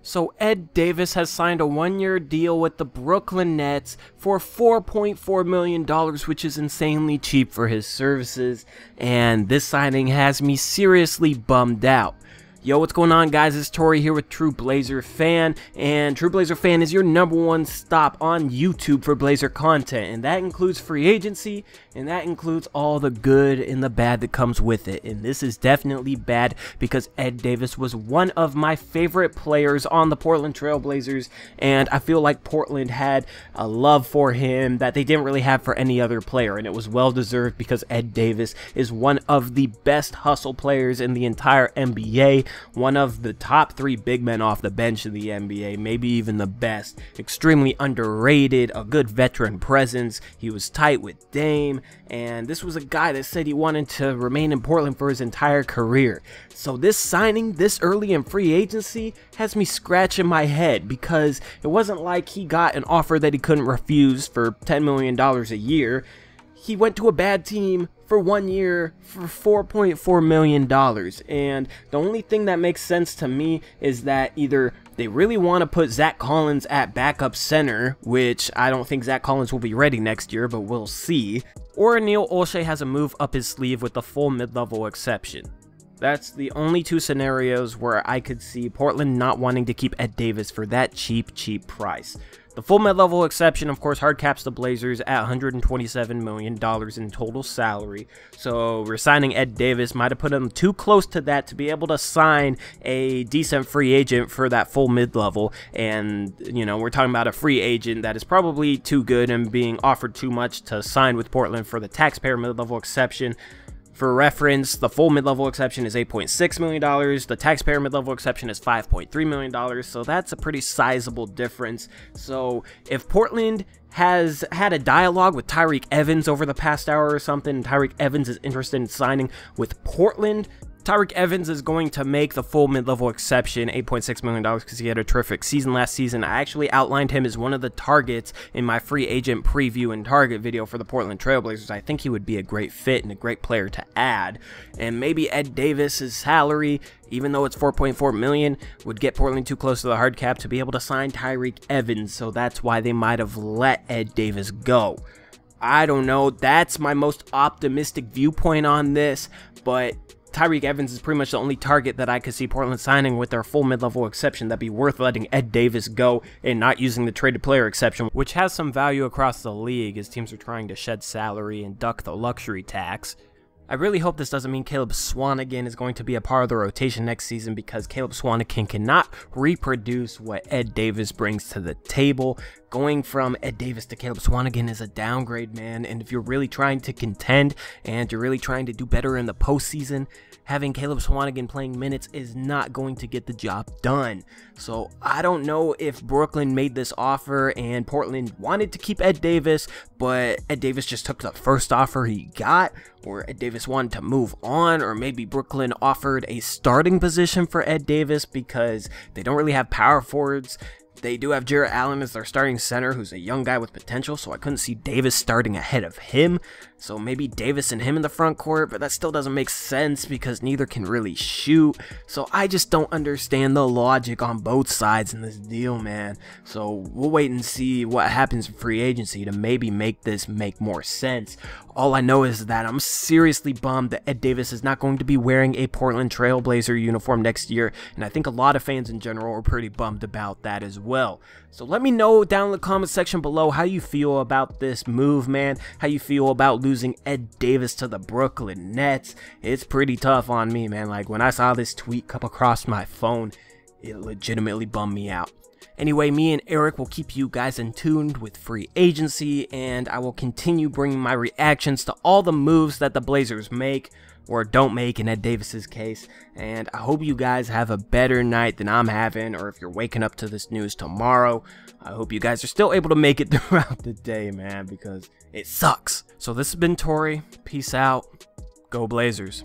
So Ed Davis has signed a one-year deal with the Brooklyn Nets for $4.4 million, which is insanely cheap for his services, and this signing has me seriously bummed out. Yo, what's going on, guys? It's Tori here with True Blazer Fan, and True Blazer Fan is your #1 stop on YouTube for Blazer content, and that includes free agency, and that includes all the good and the bad that comes with it. And this is definitely bad because Ed Davis was one of my favorite players on the Portland Trail Blazers, and I feel like Portland had a love for him that they didn't really have for any other player, and it was well deserved because Ed Davis is one of the best hustle players in the entire NBA. One of the top 3 big men off the bench in the NBA, maybe even the best. Extremely underrated, a good veteran presence. He was tight with Dame, and this was a guy that said he wanted to remain in Portland for his entire career. So this signing this early in free agency has me scratching my head because it wasn't like he got an offer that he couldn't refuse for $10 million a year. He went to a bad team for 1 year for $4.4 million, and the only thing that makes sense to me is that either they really want to put Zach Collins at backup center, which I don't think Zach Collins will be ready next year, but we'll see, or Neil Olshey has a move up his sleeve with the full mid-level exception. That's the only 2 scenarios where I could see Portland not wanting to keep Ed Davis for that cheap price. The full mid-level exception, of course, hard caps the Blazers at $127 million in total salary. So resigning Ed Davis might have put him too close to that to be able to sign a decent free agent for that full mid-level. And, you know, we're talking about a free agent that is probably too good and being offered too much to sign with Portland for the taxpayer mid-level exception. For reference, the full mid-level exception is $8.6 million, the taxpayer mid-level exception is $5.3 million, so that's a pretty sizable difference. So if Portland has had a dialogue with Tyreke Evans over the past hour or something, and Tyreke Evans is interested in signing with Portland, Tyreke Evans is going to make the full mid-level exception, $8.6 million, because he had a terrific season last season. I actually outlined him as one of the targets in my free agent preview and target video for the Portland Trail Blazers. I think he would be a great fit and a great player to add. And maybe Ed Davis's salary, even though it's $4.4 million, would get Portland too close to the hard cap to be able to sign Tyreke Evans. So that's why they might have let Ed Davis go. I don't know. That's my most optimistic viewpoint on this, but Tyreke Evans is pretty much the only target that I could see Portland signing with their full mid-level exception. That'd be worth letting Ed Davis go and not using the traded player exception, which has some value across the league as teams are trying to shed salary and duck the luxury tax. I really hope this doesn't mean Caleb Swanigan is going to be a part of the rotation next season, because Caleb Swanigan cannot reproduce what Ed Davis brings to the table. Going from Ed Davis to Caleb Swanigan is a downgrade, man, and if you're really trying to contend and you're really trying to do better in the postseason, having Caleb Swanigan playing minutes is not going to get the job done. So I don't know if Brooklyn made this offer and Portland wanted to keep Ed Davis, but Ed Davis just took the first offer he got, or Ed Davis wanted to move on, or maybe Brooklyn offered a starting position for Ed Davis because they don't really have power forwards. They do have Jarrett Allen as their starting center, who's a young guy with potential, so I couldn't see Davis starting ahead of him. So maybe Davis and him in the front court, but that still doesn't make sense because neither can really shoot. So I just don't understand the logic on both sides in this deal, man. So we'll wait and see what happens in free agency to maybe make this make more sense. All I know is that I'm seriously bummed that Ed Davis is not going to be wearing a Portland Trail Blazer uniform next year, and I think a lot of fans in general are pretty bummed about that as well. So let me know down in the comment section below how you feel about this move, man. How you feel about losing Ed Davis to the Brooklyn Nets. It's pretty tough on me, man. Like, when I saw this tweet come across my phone, it legitimately bummed me out. Anyway, me and Eric will keep you guys in tune with free agency, and I will continue bringing my reactions to all the moves that the Blazers make, or don't make in Ed Davis's case. And I hope you guys have a better night than I'm having, or if you're waking up to this news tomorrow, I hope you guys are still able to make it throughout the day, man, because it sucks. So this has been Tori. Peace out. Go Blazers.